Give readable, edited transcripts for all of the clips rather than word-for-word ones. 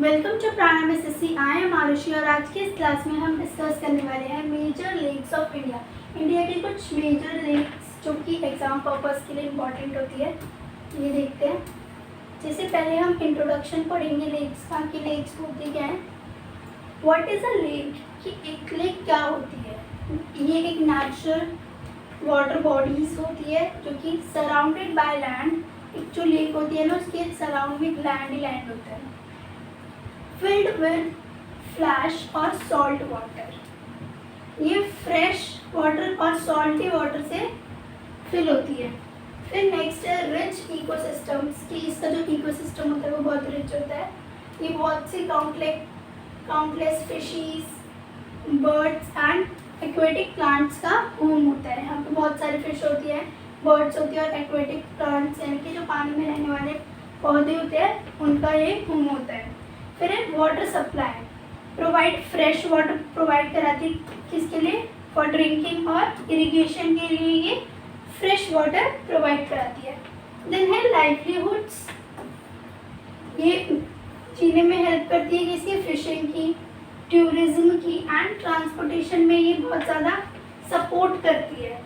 Welcome to Pranayam SSC. I am Aarushi और आज के इस क्लास में हम डिस्कस करने वाले हैं major lakes of India. India के कुछ मेजर लेक्स जो कि एग्जाम पर्पस के लिए इम्पॉर्टेंट होती है, ये देखते हैं। जैसे पहले हम इंट्रोडक्शन पढ़ेंगे लेक्स का कि लेक्स होती क्या है, व्हाट इज़ अ लेक, कि एक लेक क्या होती है। ये एक नेचुरल वाटर बॉडीज होती है जो कि सराउंडेड बाय लैंड। एक जो लेक होती है ना, उसके सराउंडिंग लैंड ही लैंड होता है, फिल्ड विद फ्लैश और सॉल्ट वाटर। ये फ्रेश वाटर और सॉल्टी वाटर से फिल होती है। फिर नेक्स्ट है रिच इकोसिस्टम्स, कि इसका जो इकोसिस्टम होता है वो बहुत रिच होता है। ये बहुत सी countless fishes, birds and aquatic plants का होम होता है। यहाँ पे बहुत सारी फिश होती है, बर्ड्स होती है और एक्वेटिक प्लांट्स यानी कि जो पानी में रहने वाले पौधे होते हैं उनका ये होम होता है। फिर है water supply, provide fresh water provide कराती है किसके लिए, फॉर ड्रिंकिंग और इरिगेशन के लिए ये फ्रेश वाटर प्रोवाइड कराती है। देन है लाइवलीहुड्स, ये जीने में हेल्प करती है किसकी, फिशिंग की, टूरिज्म की एंड ट्रांसपोर्टेशन में ये बहुत ज़्यादा सपोर्ट करती है।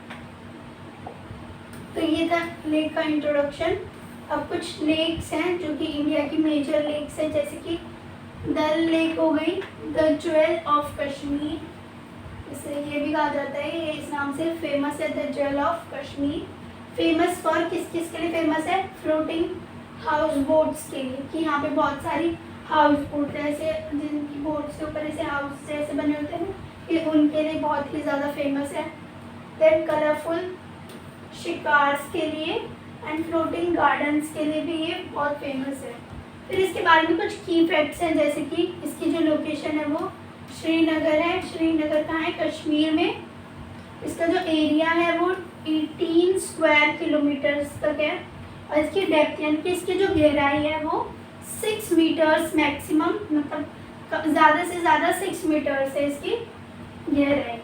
तो ये था लेक का इंट्रोडक्शन। अब कुछ लेक्स हैं जो कि इंडिया की मेजर लेक्स हैं, जैसे कि डल लेक हो गई, द ज्वेल ऑफ कश्मीर, इसे ये भी कहा जाता है, ये इस नाम से फेमस है, the jewel of Kashmir. Famous for किस किस के लिए फेमस है, फ्लोटिंग हाउस बोट्स के लिए, कि यहाँ पे बहुत सारी हाउस बोट ऐसे जिनकी बोट्स के ऊपर ऐसे हाउस जैसे बने होते हैं, ये उनके लिए बहुत ही ज़्यादा फेमस है। देन कलरफुल शिकार्स के लिए एंड फ्लोटिंग गार्डन्स के लिए भी ये बहुत फेमस है। फिर इसके बारे में कुछ की फैक्ट्स हैं, जैसे कि इसकी जो लोकेशन है वो श्रीनगर है। श्रीनगर कहाँ है, कश्मीर में। इसका जो एरिया है वो 18 स्क्वायर किलोमीटर्स तक है और इसकी डेप्थ यानी कि इसकी जो गहराई है वो 6 मीटर्स मैक्सिमम, मतलब ज़्यादा से ज़्यादा 6 मीटर्स है इसकी गहराई।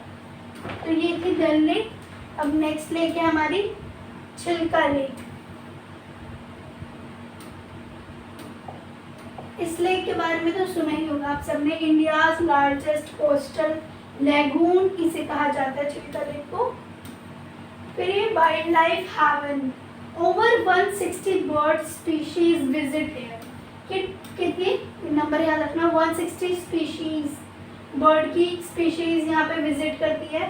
तो ये थी डल लेक। अब नेक्स्ट लेक है हमारी चिल्का लेक। इस लेक के बारे में तो सुना ही होगा आप सबने, इंडियाज लार्जेस्ट कोस्टल लैगून इसे कहा जाता है चिल्का लेक को। फिर ये wildlife haven, over 160 bird species visit here. कितनी नंबर याद रखना, 160 स्पीशीज बर्ड की स्पीशीज यहाँ पे विजिट करती है।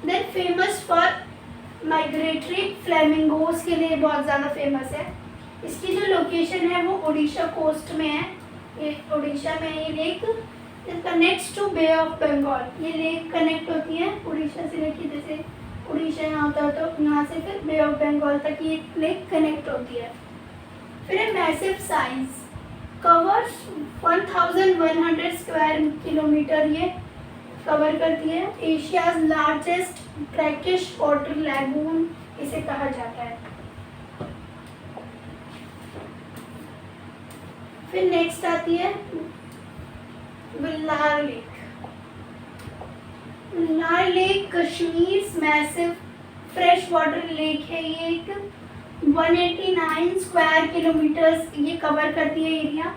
Then famous for migratory flamingos के लिए बहुत ज़्यादा फेमस है। इसकी जो लोकेशन है वो उड़ीसा कोस्ट में है, ये उड़ीसा में ये lake. Connects to bay of Bengal, ये लेक कनेक्ट होती है उड़ीसा से, लेके जैसे उड़ीसा यहाँ होता है तो यहाँ से फिर बे ऑफ बंगाल तक ये लेक कनेक्ट होती है। फिर है massive size, covers 1100 square kilometre ये कवर करती है। Asia's largest brackish water lagoon इसे कहा जाता है। फिर नेक्स्ट आती है Wular lake. Wular lake Kashmir massive fresh water lake है। ये एक 189 स्क्वायर किलोमीटर्स ये कवर करती है area.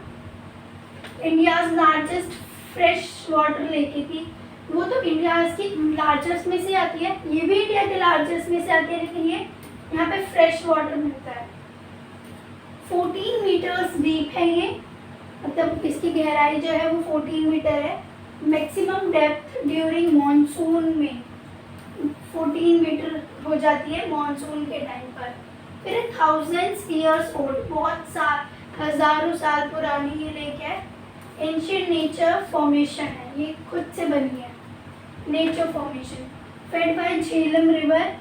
India's largest fresh water lake थी, वो तो इंडिया की लार्जेस्ट में से आती है, ये भी इंडिया के लार्जेस्ट में से आती है, लेकिन ये यहाँ पे फ्रेश वाटर मिलता है। 14 मीटर्स डीप है ये, मतलब इसकी गहराई जो है वो 14 मीटर है। मैक्सिमम डेप्थ ड्यूरिंग मॉनसून में 14 मीटर हो जाती है मॉनसून के टाइम पर। फिर 1000 ईयर्स ओल्ड, बहुत हज़ारों साल पुरानी ये लेक है। एंशियंट नेचर फॉर्मेशन है, ये खुद से बनी है, nature formation. Fed by Jhelum river,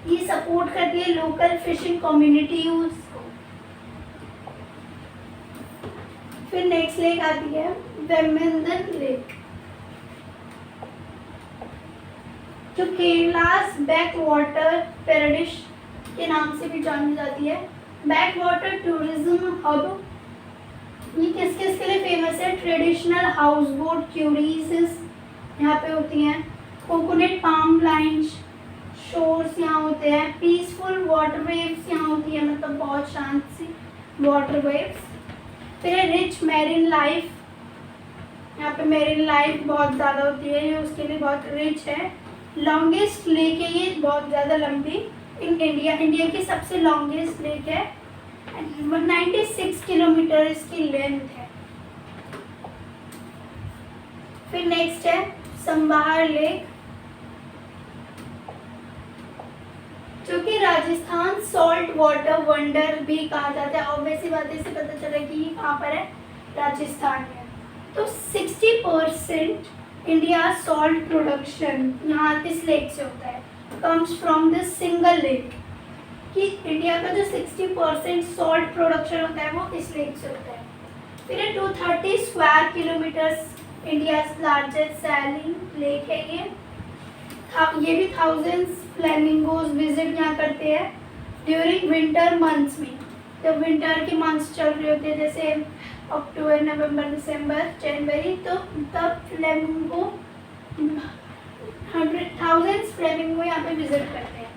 ये सपोर्ट करती है लोकल फिशिंग कम्युनिटी यूज को। फिर नेक्स्ट लेक आती है वेम्बलन लेक, जो केरलास बैक वाटर पैराडिस के नाम से भी जानी जाती है। बैक वाटर टूरिज्म हब, ये किस किस के लिए फेमस है, ट्रेडिशनल हाउस बोट क्यूरीज यहाँ पे होती हैं, कोकोनट पाम लाइन्स शोर्स यहाँ होते हैं, पीसफुल वाटर वेव्स यहाँ होती है, मतलब बहुत शांत सी वाटर वेव्स। फिर है रिच मैरिन लाइफ, यहाँ पे मैरिन लाइफ बहुत ज़्यादा होती है, ये उसके लिए बहुत रिच है। लॉन्गेस्ट लेक है ये, बहुत ज़्यादा लंबी इन इंडिया, इंडिया की सबसे लॉन्गेस्ट लेक है, 96 किलोमीटर इसकी लेंथ है। फिर नेक्स्ट है संबार लेक, जो कि राजस्थान सॉल्ट वाटर वंडर भी कहा जाता है। ऑब्वियसली बात है, इससे पता चला कि ये कहाँ पर है, राजस्थान में। तो 60% इंडिया सॉल्ट प्रोडक्शन यहाँ इस लेक से होता है, comes from this single lake, कि इंडिया का जो 60% सॉल्ट प्रोडक्शन होता है वो इस लेक से होता है। फिर 230 square kilometres India largest selling lake है ये भी थाउजेंड्स फ्लेमिंगोज विजिट यहाँ करते हैं ड्यूरिंग विंटर मंथ्स में। जब विंटर के मंथ्स चल रहे होते हैं जैसे अक्टूबर, नवंबर, दिसंबर, जनवरी, तो तब फ्लेमिंगो 100,000 फ्लेमिंगो यहाँ पे विजिट करते हैं।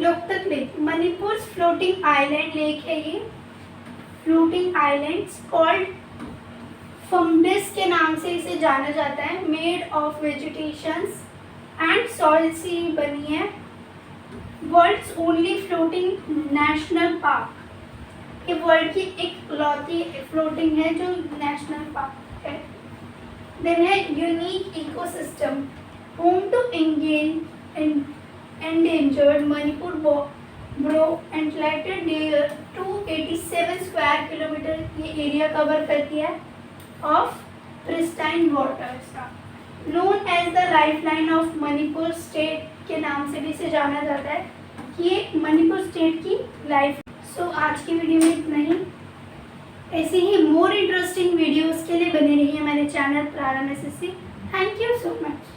Loktak lake Manipur floating island lake है ये, फ्लोटिंग आइलैंड्स कॉल्ड फम्बिस के नाम से इसे जाना जाता है। Made of vegetations and soil से बनी है। World's only floating national park, ये वर्ल्ड की इकलौती फ्लोटिंग है जो नेशनल पार्क है। देन है unique ecosystem home to endangered Manipur brow antlered deer 287 square kilometre ये एरिया कवर करती है ऑफ प्रिस्टाइन वाटर्स का, known as the lifeline of Manipur state के नाम से भी इसे जाना जाता है कि ये मणिपुर स्टेट की लाइफ। सो आज की वीडियो में इतना ही। ऐसे ही मोर इंटरेस्टिंग वीडियोस के लिए बने रहिए हमारे चैनल प्रारंभ SSC. Thank you so much.